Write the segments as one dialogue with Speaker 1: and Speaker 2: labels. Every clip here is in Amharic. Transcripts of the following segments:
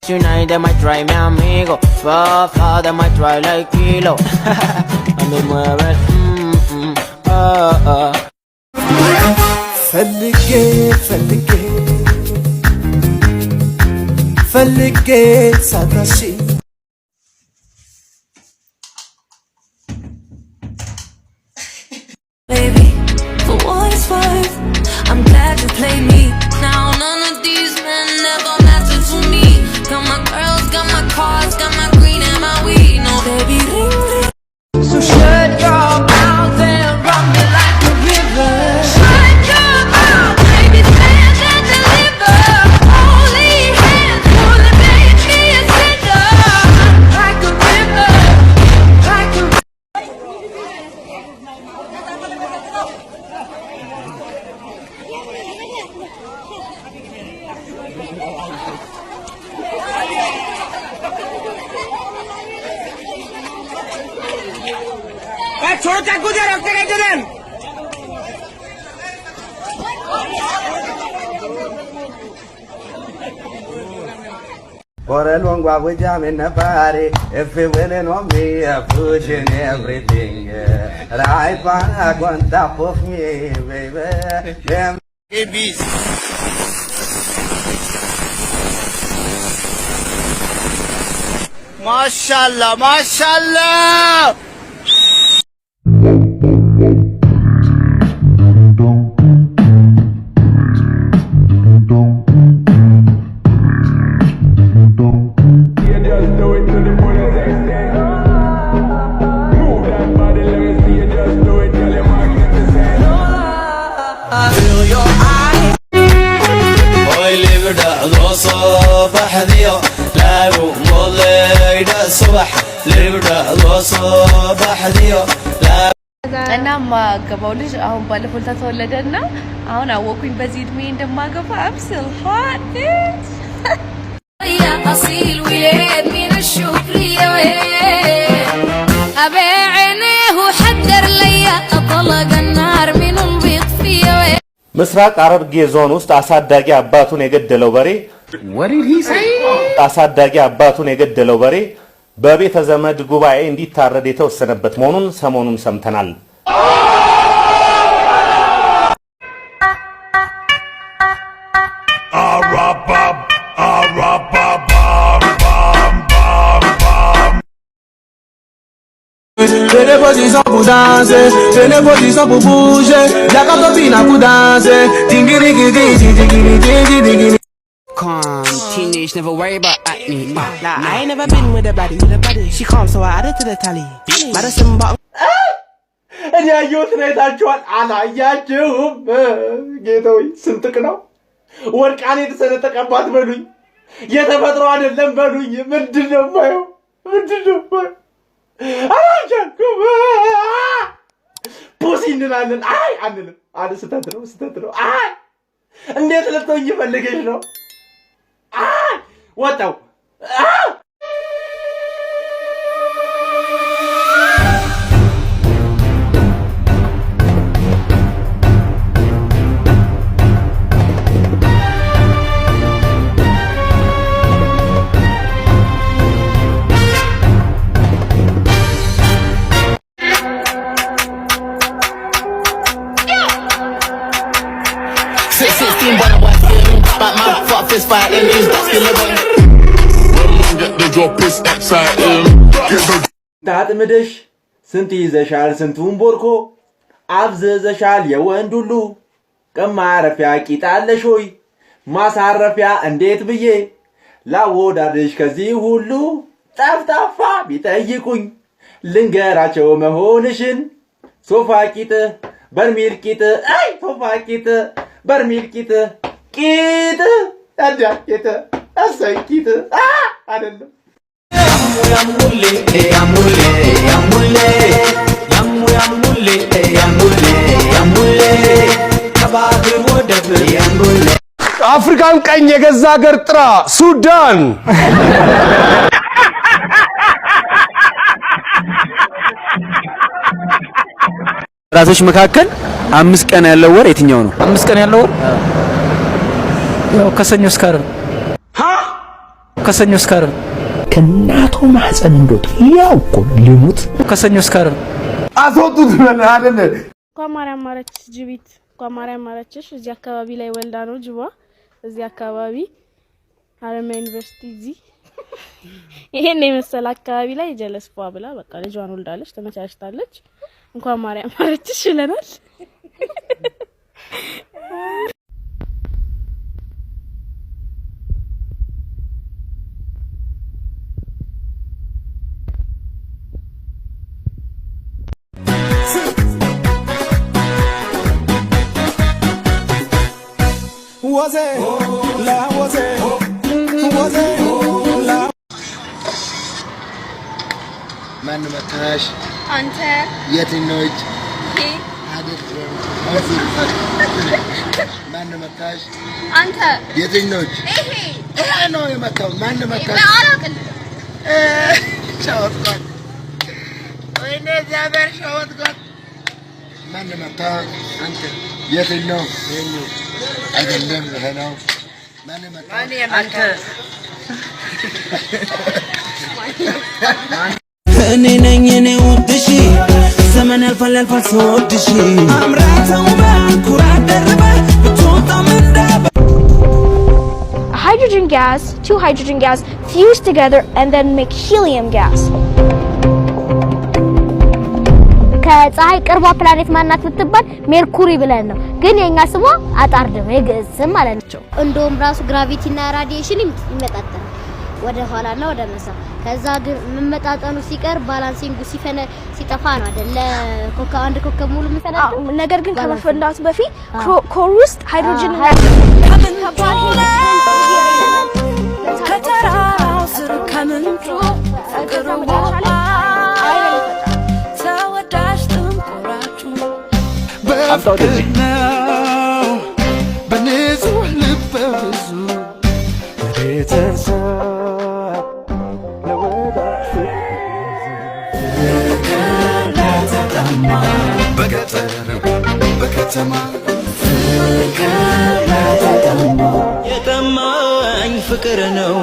Speaker 1: Tonight they might try me amigo, fuck, they might try like kilo. A me mueve,
Speaker 2: ፈልጌ ሳታሺ
Speaker 3: Baby, for what it's worth, I'm glad you played me. Now none of these men ever matter to me. Got my girls, got my cars, got my green and my weed. No, baby, ring, ring. So shut your mouth and run me like a river. Shut your mouth, baby, stand and deliver. Holy hands, pulling make me a sinner. Like a river, like a river.
Speaker 4: छोड़ चाकू दे रखते कैसे दें
Speaker 5: For a long while we jam in the party, if you willing on me, I'm pushing everything. Right back on top of me, baby. Damn. Babies. Mashallah, mashallah.
Speaker 6: እና ማገባው ልጅ አሁን ባለፈው ተወለደና አሁን አወኩኝ በዚህ እድሜ እንደማገባ አብስል ሆት
Speaker 3: يا أصيل ولاد من الشكرية أبي عينيه حدر ليا أطلق النار من البيطفية
Speaker 7: ምስራቅ ሐረርጌ ዞን ውስጥ አሳዳጊ አባቱን የገደለው በሬ አሳዳጊ አባቱን የገደለው በሬ በቤተ ዘመድ ጉባኤ እንዲታረድ የተወሰነበት መሆኑን ሰሞኑን ሰምተናል።
Speaker 2: J'ai des positions pour danser, j'ai des positions pour bouger. Y'a quand on pina pour danser. Dingiri dingiri dingiri dingiri dingiri.
Speaker 4: Calm, teenage, never worry about acne.
Speaker 8: Nah, I ain't never been with a baddie. She calm, so I added to the tally. Madison bottom.
Speaker 5: እኔ ያየሁት ነው የታችኋል አላያችሁም? ጌታዬ ስንጥቅ ነው ወርቃኔ የተሰነጠቀባት በሉኝ፣ የተፈጥሮ አይደለም በሉኝ። ምንድነው ማየው? አላቻኩም ፑሲ እንላለን። አይ አንልም። ስተት ነው። አይ እንዴት ልትሆኝ ፈልገሽ ነው? አይ ወጣው ታጥምደሽ ስንት ይዘሻል ስንቱን ቦርኮ አብዘዘሻል የወንድ ሁሉ ቀማረፊያ ቂጣለሽ ሆይ ማሳረፊያ እንዴት ብዬ ላወዳድሽ ከዚህ ሁሉ ጠፍጣፋ ቢጠይቁኝ ልንገራቸው መሆንሽን ሶፋ ቂጥ በርሚል ቂጥ አይ ሶፋ ቂጥ በርሚል ቂጥ ቂጥ ታዲያ ቂጥ አሰይ ቂጥ አይደለም ያሙሌ
Speaker 2: ባህር ወደብ ያንጎል
Speaker 9: አፍሪካን ቀኝ የገዛ ሀገር ጥራ ሱዳን
Speaker 10: ራሶች መካከል 5 ቀን ያለው ወር የትኛው ነው?
Speaker 11: 5 ቀን ያለው ወር ያው ከሰኞ እስከ ዓርብ ከሰኞ እስከ ዓርብ
Speaker 12: ከናቶ ማህፀን እንደወጡ ያው እኮ ሊሙት
Speaker 11: ከሰኞ እስከ ዓርብ
Speaker 9: አስወጡት ብለን አይደለ
Speaker 13: ቋማርያም ማረች ጅቢት ቋማርያም ማረችሽ እዚህ አካባቢ ላይ ወልዳ ነው ጅባ እዚህ አካባቢ ሀረማያ ዩኒቨርሲቲ እዚህ ይሄን የመሰለ አካባቢ ላይ ጀለስፏ ብላ በቃ ልጇን ወልዳለች ተመቻችታለች እንኳን ማርያም ማረችሽ ይለናል
Speaker 14: ማን መታሽ
Speaker 6: አንተ
Speaker 14: የትኞች ማን መታሽ
Speaker 6: አንተ
Speaker 14: የትኞች ይሄ ነው የመታው ማን መታሽ
Speaker 6: አላውቅም
Speaker 14: ሻወት ወይኔ ዛበር ሻወት ማን መታ አንተ የትኛው አይደለም ይሄ ነው ማን መታ አንተ
Speaker 2: እኔ ነኝ እኔ ወድሽ ዘመን ያልፋል ያልፋል ስወድሽ አምራተው በኩራት ደርባ ብትወጣም እንዳባ
Speaker 15: Hydrogen gas, two hydrogen gas fuse together and then make helium gas. ከፀሐይ ቅርቧ ፕላኔት ማናት ብትባል ሜርኩሪ ብለን ነው ግን የኛ ስሟ አጣርደም የግዕዝም ማለት ነው
Speaker 16: እንደውም ራሱ ግራቪቲ እና ራዲዬሽን ይመጣጣል ወደ ኋላና ወደ መሳ ከዛ ግን መመጣጣኑ ሲቀር ባላንሲንጉ ሲጠፋ ነው አይደለ ኮካ አንድ ኮከብ ሙሉ መሰላቱ
Speaker 15: ነገር ግን ከመፈንዳቱ በፊት ኮር ውስጥ ሃይድሮጅን
Speaker 3: ከተራራው ስር ከምንጩ ፍቅር ወላ ተወዳጅ ጥንቆራጩ
Speaker 2: በፍቅር ነው በንጹህ ልብ ብዙ ቤተሰብ በከተማ
Speaker 17: የጠማኝ ፍቅር ነው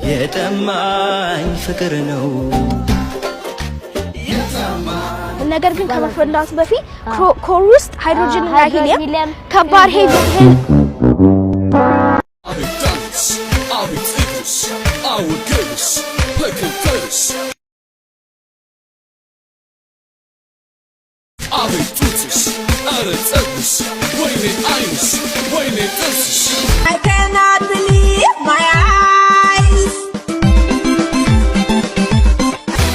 Speaker 17: የጠማኝ ፍቅር ነው
Speaker 15: ነገር ግን ከመፈንዳቱ በፊት ኮር ውስጥ ሃይድሮጅን እና ሂሊየም ከባድ
Speaker 3: I cannot believe my eyes.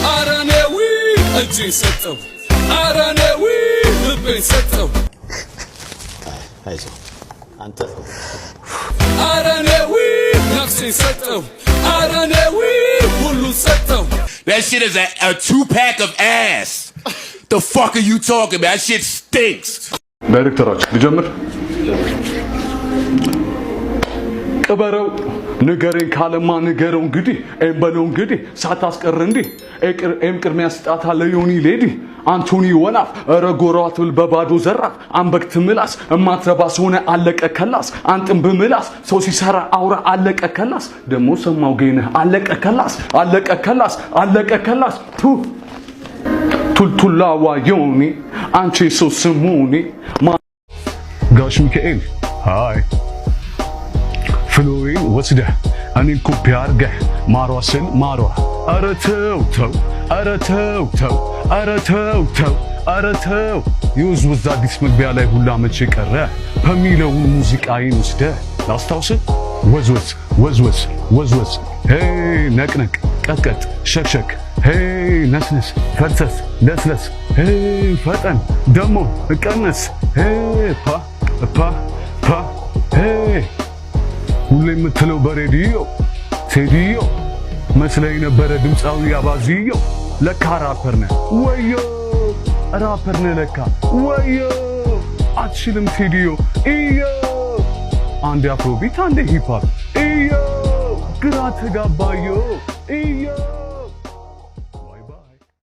Speaker 18: Aranewi, ajin seto. Aranewi, lupin seto.
Speaker 7: አይዞህ አንተ
Speaker 18: Aranewi, nafsin seto. Aranewi, hulun seto.
Speaker 19: That shit is a 2-pack of ass. The fuck are you talking about? That shit stinks.
Speaker 9: ዳይሬክተራችን ልጀምር ቅበረው ንገረኝ ካለማ ንገረው እንግዲህ ኤምበለው እንግዲህ ሳታስቀር እንዴ ኤም ቅድሚያ ስጣታ ለዮኒ ሌዲ አንቶኒ ወናፍ ረጎራው አትብል በባዶ ዘራፍ አንበክት ምላስ እማትረባ ሆነ አለቀ ከላስ አንጥም በምላስ ሰው ሲሰራ አውራ አለቀ ከላስ ደሞ ሰማው ገይነህ አለቀ ከላስ አለቀ ከላስ ቱልቱላዋ ዮኒ አንቺ ሰው ስሙኒ ጋሽ ሚካኤል ሃይ ፍሎሪን ወስደህ እኔን ኮፒ አድርገህ ማሯስን ማሯ ኧረ ተው የውዝውዝ አዲስ መግቢያ ላይ ሁላ መቼ ቀረ በሚለውን ሙዚቃዬን ወስደህ ላስታውስህ ወዝወዝ ሄይ ነቅነቅ ቀጥቀጥ ሸክሸክ ሄይ ነስነስ ፈልሰስ ለስለስ ሄይ ፈጠን ደሞ ቀነስ ሄይ ፓ ሄይ ሁሌ የምትለው በሬዲዮ ቴዲዮ መስለኝ ነበረ ድምፃዊ አባዚዮ ለካ ራፐር ነህ ወዮ ራፐር ነህ ለካ ወዮ አትችልም ቴዲዮ እዮ አንድ አፍሮቢት አንድ ሂፕ ሆፕ እዮ ግራ ተጋባዮ